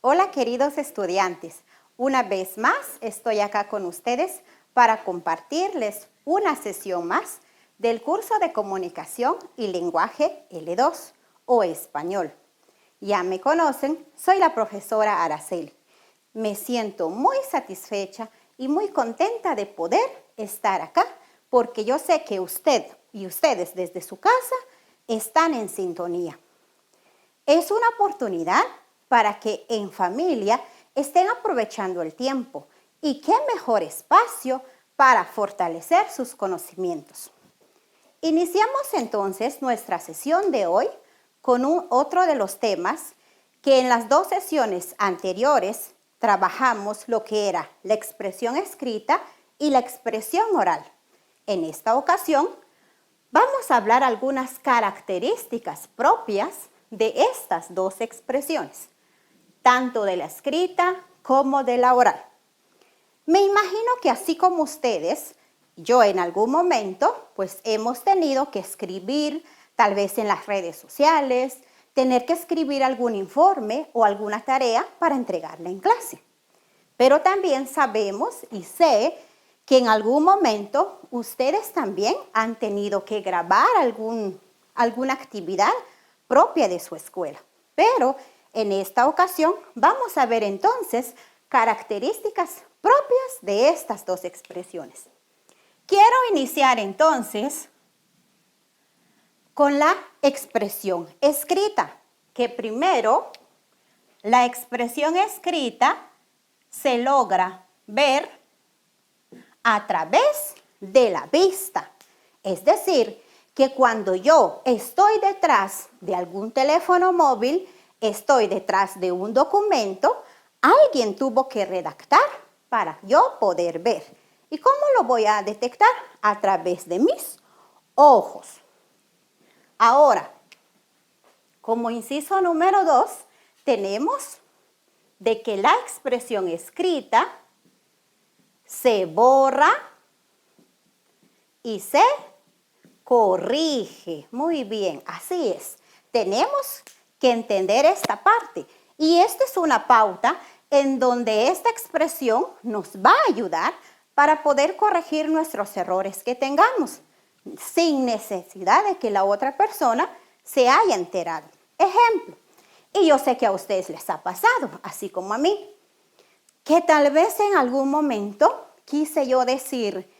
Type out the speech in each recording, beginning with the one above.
Hola queridos estudiantes, una vez más estoy acá con ustedes para compartirles una sesión más del curso de Comunicación y Lenguaje L2 o Español. Ya me conocen, soy la profesora Araceli. Me siento muy satisfecha y muy contenta de poder estar acá porque yo sé que usted y ustedes desde su casa están en sintonía. Es una oportunidad para que en familia estén aprovechando el tiempo y qué mejor espacio para fortalecer sus conocimientos. Iniciamos entonces nuestra sesión de hoy con otro de los temas que en las dos sesiones anteriores trabajamos lo que era la expresión escrita y la expresión oral. En esta ocasión vamos a hablar algunas características propias de estas dos expresiones, tanto de la escrita como de la oral. Me imagino que así como ustedes, yo en algún momento, pues hemos tenido que escribir, tal vez en las redes sociales, tener que escribir algún informe o alguna tarea para entregarla en clase. Pero también sabemos y sé que en algún momento ustedes también han tenido que grabar alguna actividad propia de su escuela. Pero en esta ocasión vamos a ver entonces características propias de estas dos expresiones. Quiero iniciar entonces con la expresión escrita, que primero la expresión escrita se logra ver a través de la vista. Es decir, que cuando yo estoy detrás de algún teléfono móvil, estoy detrás de un documento, alguien tuvo que redactar para yo poder ver. ¿Y cómo lo voy a detectar? A través de mis ojos. Ahora, como inciso número 2, tenemos de que la expresión escrita se borra y se corrige. Muy bien, así es. Tenemos que entender esta parte. Y esta es una pauta en donde esta expresión nos va a ayudar para poder corregir nuestros errores que tengamos, sin necesidad de que la otra persona se haya enterado. Ejemplo, y yo sé que a ustedes les ha pasado, así como a mí, que tal vez en algún momento quise yo decir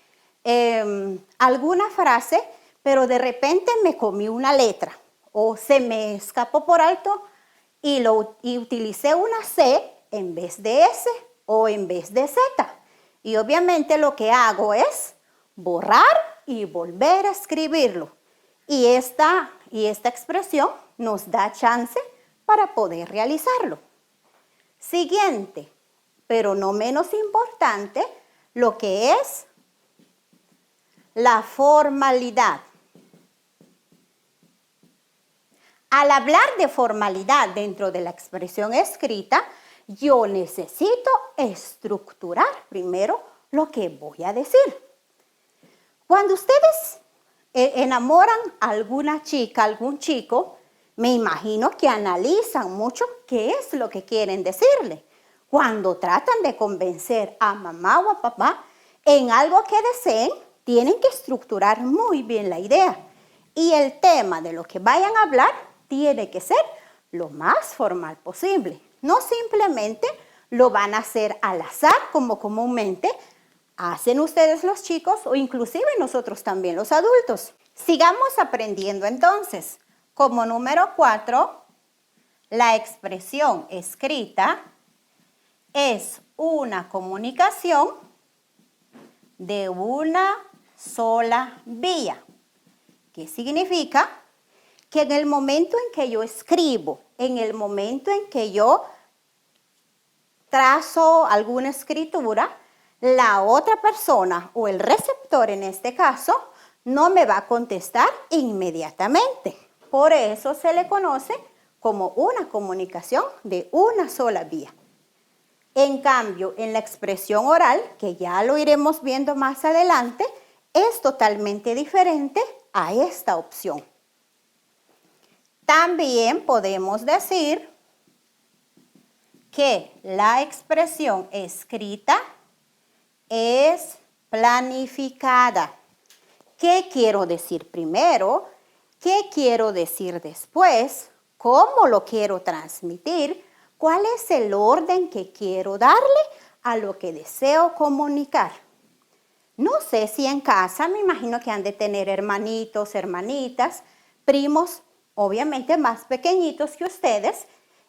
alguna frase, pero de repente me comí una letra o se me escapó por alto y utilicé una C en vez de S o en vez de Z. Y obviamente lo que hago es borrar y volver a escribirlo. Y esta expresión nos da chance para poder realizarlo. Siguiente, pero no menos importante, lo que es la formalidad. Al hablar de formalidad dentro de la expresión escrita, yo necesito estructurar primero lo que voy a decir. Cuando ustedes enamoran a alguna chica, algún chico, me imagino que analizan mucho qué es lo que quieren decirle. Cuando tratan de convencer a mamá o a papá en algo que deseen, tienen que estructurar muy bien la idea. Y el tema de lo que vayan a hablar tiene que ser lo más formal posible. No simplemente lo van a hacer al azar como comúnmente hacen ustedes los chicos o inclusive nosotros también los adultos. Sigamos aprendiendo entonces. Como número 4, la expresión escrita es una comunicación de una sola vía. ¿Qué significa? Que en el momento en que yo escribo, en el momento en que yo trazo alguna escritura, la otra persona o el receptor en este caso no me va a contestar inmediatamente. Por eso se le conoce como una comunicación de una sola vía. En cambio, en la expresión oral, que ya lo iremos viendo más adelante, es totalmente diferente a esta opción. También podemos decir que la expresión escrita es planificada. ¿Qué quiero decir primero? ¿Qué quiero decir después? ¿Cómo lo quiero transmitir? ¿Cuál es el orden que quiero darle a lo que deseo comunicar? No sé si en casa, me imagino que han de tener hermanitos, hermanitas, primos, obviamente más pequeñitos que ustedes,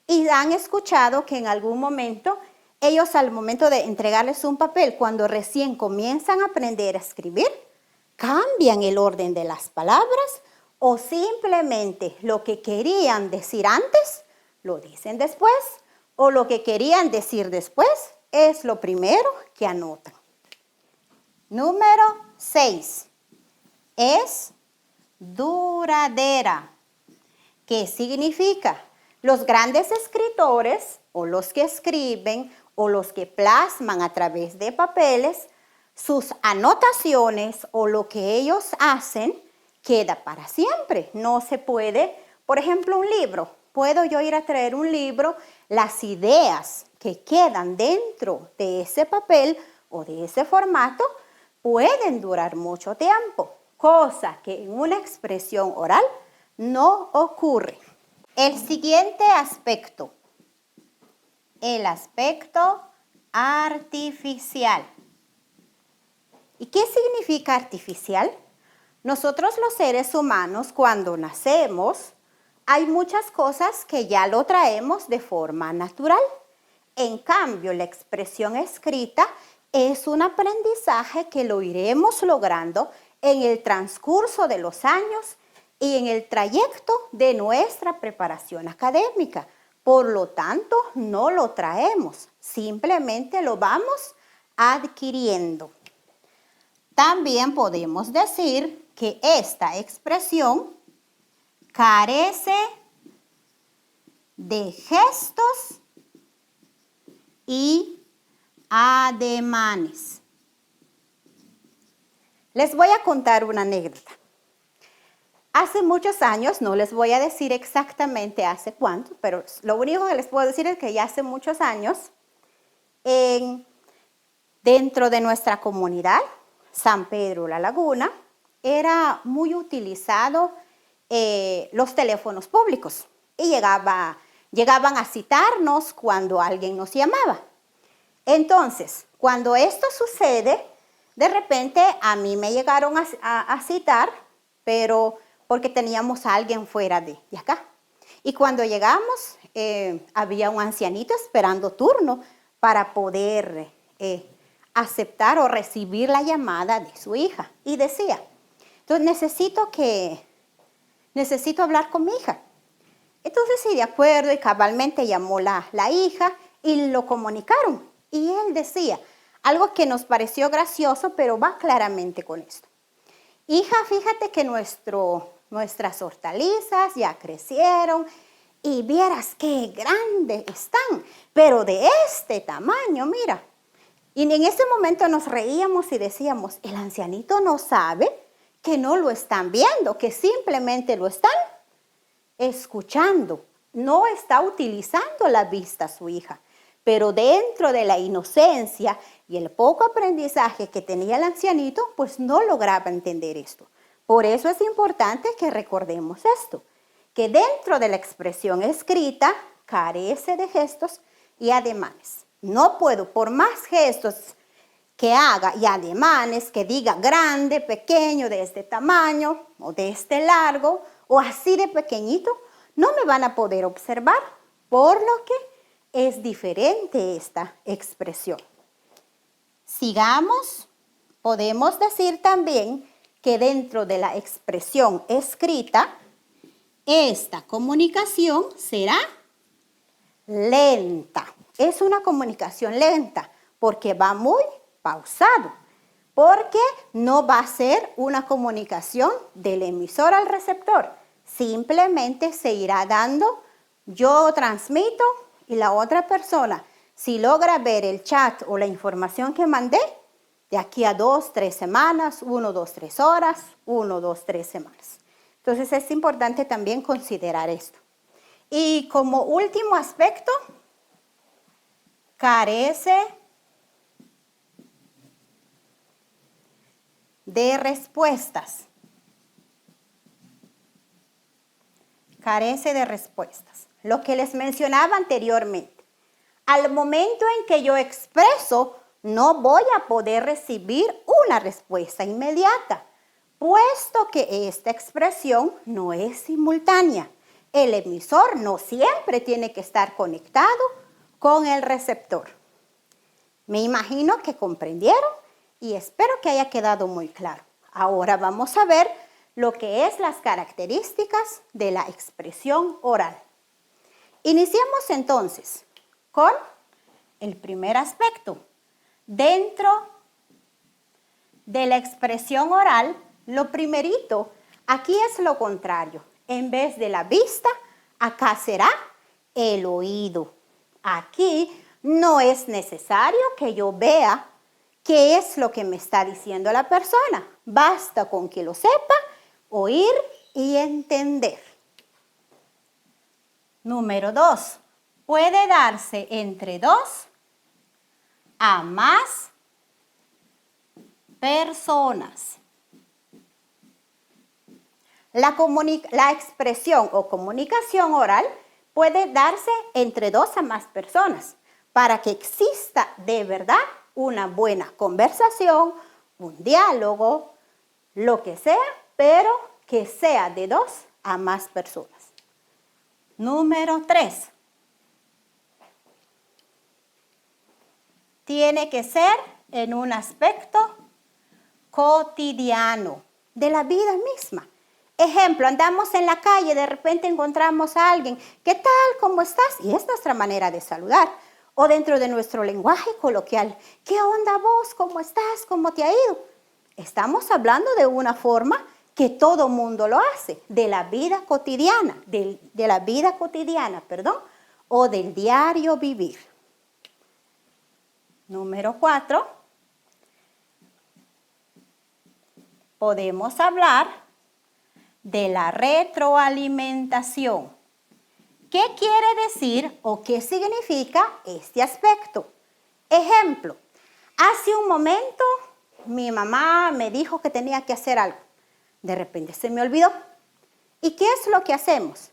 y han escuchado que en algún momento, ellos al momento de entregarles un papel, cuando recién comienzan a aprender a escribir, cambian el orden de las palabras o simplemente lo que querían decir antes, lo dicen después, o lo que querían decir después es lo primero que anotan. Número 6. Es duradera. ¿Qué significa? Los grandes escritores o los que escriben o los que plasman a través de papeles, sus anotaciones o lo que ellos hacen queda para siempre. No se puede, por ejemplo, un libro. Puedo yo ir a traer un libro, las ideas que quedan dentro de ese papel o de ese formato pueden durar mucho tiempo, cosa que en una expresión oral no ocurre. El siguiente aspecto, el aspecto artificial. ¿Y qué significa artificial? Nosotros los seres humanos, cuando nacemos, hay muchas cosas que ya lo traemos de forma natural. En cambio, la expresión escrita es un aprendizaje que lo iremos logrando en el transcurso de los años y en el trayecto de nuestra preparación académica. Por lo tanto, no lo traemos, simplemente lo vamos adquiriendo. También podemos decir que esta expresión carece de gestos y ademanes. Les voy a contar una anécdota. Hace muchos años, no les voy a decir exactamente hace cuánto, pero lo único que les puedo decir es que ya hace muchos años, dentro de nuestra comunidad, San Pedro La Laguna, era muy utilizado los teléfonos públicos y llegaban a citarnos cuando alguien nos llamaba. Entonces, cuando esto sucede, de repente a mí me llegaron a citar, pero porque teníamos a alguien fuera de acá. Y cuando llegamos, había un ancianito esperando turno para poder aceptar o recibir la llamada de su hija. Y decía, entonces necesito hablar con mi hija. Entonces sí, de acuerdo, y cabalmente llamó la hija y lo comunicaron. Y él decía algo que nos pareció gracioso, pero va claramente con esto. Hija, fíjate que nuestras hortalizas ya crecieron y vieras qué grandes están, pero de este tamaño, mira. Y en ese momento nos reíamos y decíamos, el ancianito no sabe que no lo están viendo, que simplemente lo están escuchando. No está utilizando la vista su hija. Pero dentro de la inocencia y el poco aprendizaje que tenía el ancianito, pues no lograba entender esto. Por eso es importante que recordemos esto, que dentro de la expresión escrita carece de gestos y ademanes. No puedo, por más gestos que haga y ademanes, que diga grande, pequeño, de este tamaño o de este largo o así de pequeñito, no me van a poder observar, por lo que es diferente esta expresión. Sigamos, podemos decir también que dentro de la expresión escrita, esta comunicación será lenta. Es una comunicación lenta porque va muy pausado, porque no va a ser una comunicación del emisor al receptor. Simplemente se irá dando, yo transmito y la otra persona, si logra ver el chat o la información que mandé, de aquí a 2, 3 semanas, 1, 2, 3 horas, 1, 2, 3 semanas. Entonces es importante también considerar esto. Y como último aspecto, carece de respuestas. Carece de respuestas. Lo que les mencionaba anteriormente. Al momento en que yo expreso, no voy a poder recibir una respuesta inmediata, puesto que esta expresión no es simultánea. El emisor no siempre tiene que estar conectado con el receptor. Me imagino que comprendieron y espero que haya quedado muy claro. Ahora vamos a ver lo que es las características de la expresión oral. Iniciemos entonces con el primer aspecto. Dentro de la expresión oral, lo primerito, aquí es lo contrario. En vez de la vista, acá será el oído. Aquí no es necesario que yo vea qué es lo que me está diciendo la persona. Basta con que lo sepa, oír y entender. Número 2. Puede darse entre 2 a más personas. La expresión o comunicación oral puede darse entre 2 a más personas para que exista de verdad una buena conversación, un diálogo, lo que sea, pero que sea de 2 a más personas. Número 3. Tiene que ser en un aspecto cotidiano de la vida misma. Ejemplo, andamos en la calle, de repente encontramos a alguien, ¿qué tal? ¿Cómo estás? Y es nuestra manera de saludar. O dentro de nuestro lenguaje coloquial, ¿qué onda vos? ¿Cómo estás? ¿Cómo te ha ido? Estamos hablando de una forma que todo mundo lo hace, de la vida cotidiana, o del diario vivir. Número 4. Podemos hablar de la retroalimentación. ¿Qué quiere decir o qué significa este aspecto? Ejemplo, hace un momento mi mamá me dijo que tenía que hacer algo. De repente se me olvidó. ¿Y qué es lo que hacemos?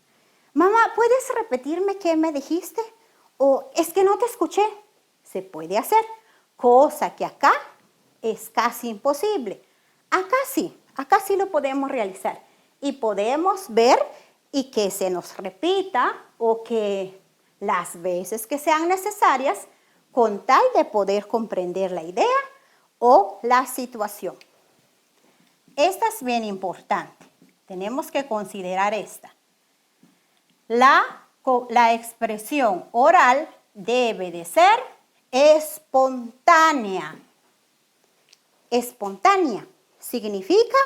Mamá, ¿puedes repetirme qué me dijiste? O es que no te escuché. Se puede hacer, cosa que acá es casi imposible. Acá sí lo podemos realizar y podemos ver y que se nos repita o que las veces que sean necesarias con tal de poder comprender la idea o la situación. Esta es bien importante, tenemos que considerar esta. La expresión oral debe de ser espontánea. Espontánea significa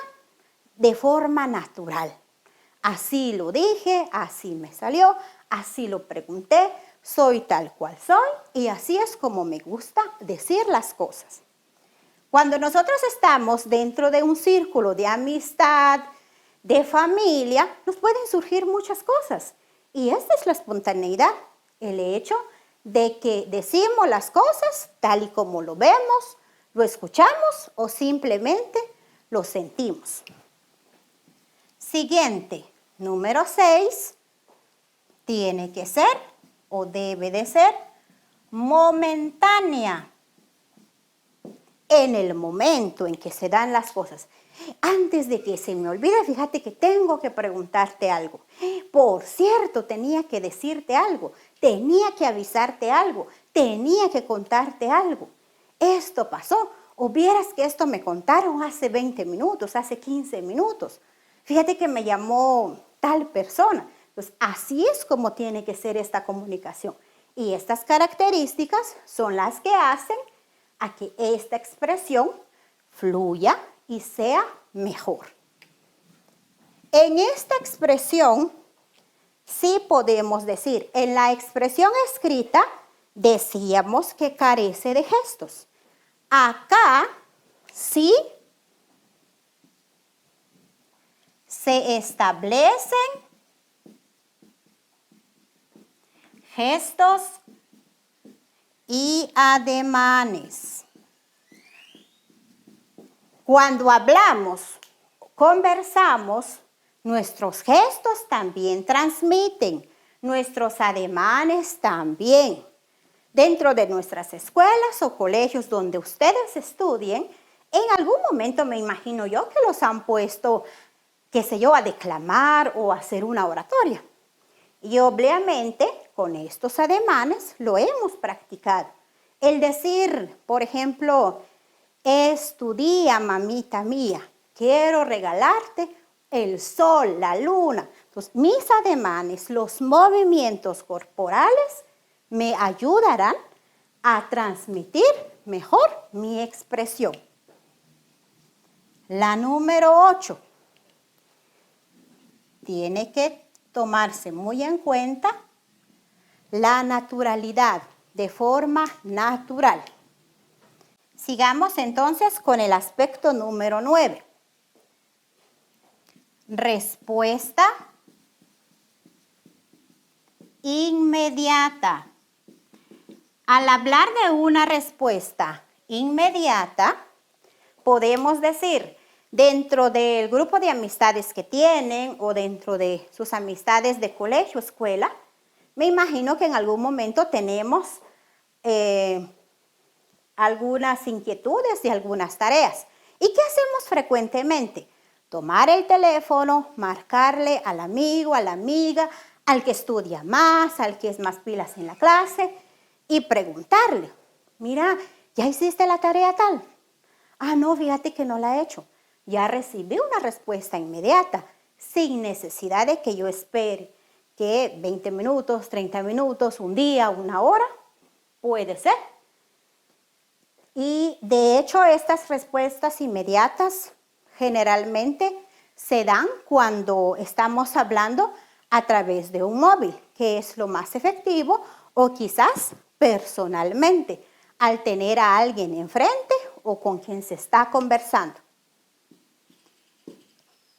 de forma natural. Así lo dije, así me salió, así lo pregunté, soy tal cual soy y así es como me gusta decir las cosas. Cuando nosotros estamos dentro de un círculo de amistad, de familia, nos pueden surgir muchas cosas. Y esta es la espontaneidad, el hecho de que decimos las cosas tal y como lo vemos, lo escuchamos o simplemente lo sentimos. Siguiente, número 6, tiene que ser o debe de ser momentánea. En el momento en que se dan las cosas. Antes de que se me olvide, fíjate que tengo que preguntarte algo. Por cierto, tenía que decirte algo, tenía que avisarte algo, tenía que contarte algo. Esto pasó, o vieras que esto me contaron hace 20 minutos, hace 15 minutos. Fíjate que me llamó tal persona. Pues así es como tiene que ser esta comunicación. Y estas características son las que hacen a que esta expresión fluya y sea mejor. En esta expresión sí podemos decir, en la expresión escrita decíamos que carece de gestos. Acá sí se establecen gestos y ademanes. Cuando hablamos, conversamos, nuestros gestos también transmiten, nuestros ademanes también. Dentro de nuestras escuelas o colegios donde ustedes estudien, en algún momento me imagino yo que los han puesto, qué sé yo, a declamar o a hacer una oratoria. Y obviamente con estos ademanes lo hemos practicado. El decir, por ejemplo, es tu día, mamita mía, quiero regalarte el sol, la luna. Entonces, mis ademanes, los movimientos corporales me ayudarán a transmitir mejor mi expresión. La número 8. Tiene que tomarse muy en cuenta la naturalidad, de forma natural. Sigamos entonces con el aspecto número 9. Respuesta inmediata. Al hablar de una respuesta inmediata, podemos decir, dentro del grupo de amistades que tienen o dentro de sus amistades de colegio, escuela, me imagino que en algún momento tenemos algunas inquietudes y algunas tareas. ¿Y qué hacemos frecuentemente? Tomar el teléfono, marcarle al amigo, a la amiga, al que estudia más, al que es más pilas en la clase y preguntarle, mira, ¿ya hiciste la tarea tal? Ah, no, fíjate que no la he hecho. Ya recibí una respuesta inmediata, sin necesidad de que yo espere que 20 minutos, 30 minutos, un día, una hora, puede ser. Y de hecho, estas respuestas inmediatas generalmente se dan cuando estamos hablando a través de un móvil, que es lo más efectivo, o quizás personalmente, al tener a alguien enfrente o con quien se está conversando.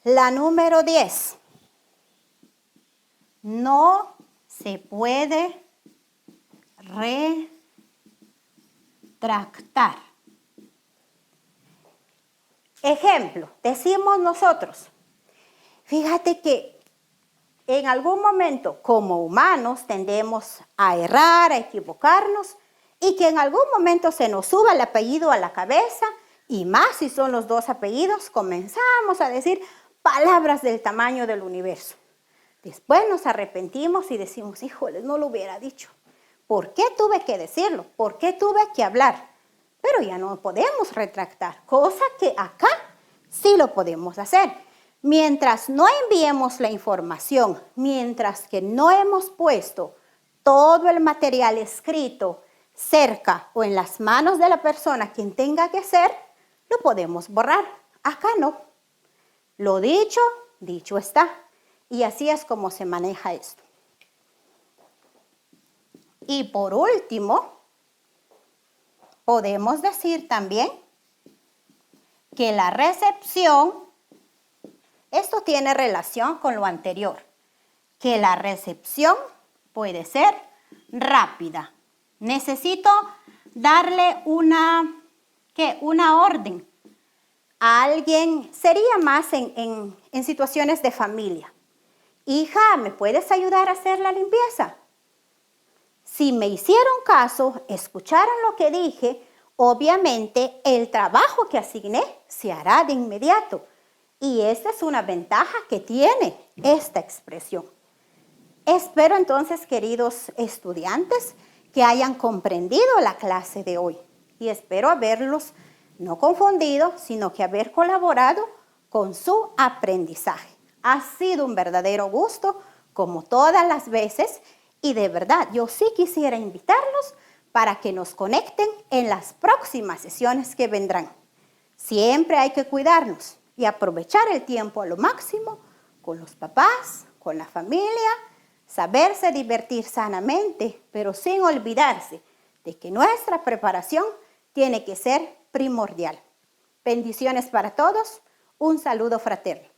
La número 10. No se puede retractar. Ejemplo, decimos nosotros, fíjate que en algún momento como humanos tendemos a errar, a equivocarnos y que en algún momento se nos suba el apellido a la cabeza y más si son los dos apellidos, comenzamos a decir palabras del tamaño del universo. Después nos arrepentimos y decimos, híjole, no lo hubiera dicho. ¿Por qué tuve que decirlo? ¿Por qué tuve que hablar? Pero ya no podemos retractar, cosa que acá sí lo podemos hacer. Mientras no enviemos la información, mientras que no hemos puesto todo el material escrito cerca o en las manos de la persona quien tenga que ser, lo podemos borrar. Acá no. Lo dicho, dicho está. Y así es como se maneja esto. Y por último, podemos decir también que la recepción, esto tiene relación con lo anterior, que la recepción puede ser rápida. Necesito darle una orden a alguien, sería más en situaciones de familia. Hija, ¿me puedes ayudar a hacer la limpieza? Si me hicieron caso, escucharon lo que dije, obviamente el trabajo que asigné se hará de inmediato. Y esta es una ventaja que tiene esta expresión. Espero entonces, queridos estudiantes, que hayan comprendido la clase de hoy. Y espero haberlos no confundido, sino que haber colaborado con su aprendizaje. Ha sido un verdadero gusto, como todas las veces, y de verdad, yo sí quisiera invitarlos para que nos conecten en las próximas sesiones que vendrán. Siempre hay que cuidarnos y aprovechar el tiempo a lo máximo con los papás, con la familia, saberse divertir sanamente, pero sin olvidarse de que nuestra preparación tiene que ser primordial. Bendiciones para todos, un saludo fraterno.